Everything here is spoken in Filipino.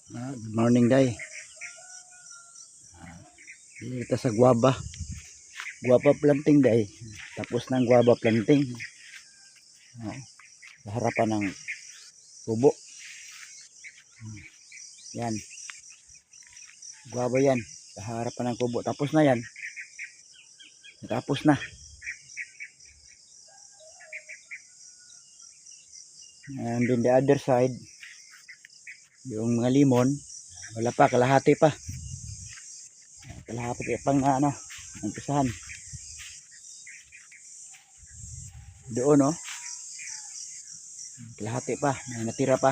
Good morning day. Dito sa guava. Guava planting day. Tapos ng guava planting. Sa harapan ng kubo. Yan. Guava yan. Sa harapan ng kubo. Tapos na yan. Tapos na. And then the other side, yung mga limon, wala pa, kalahati pa. Kalahati pang umpisahan. Doon kalahati pa, may natira pa.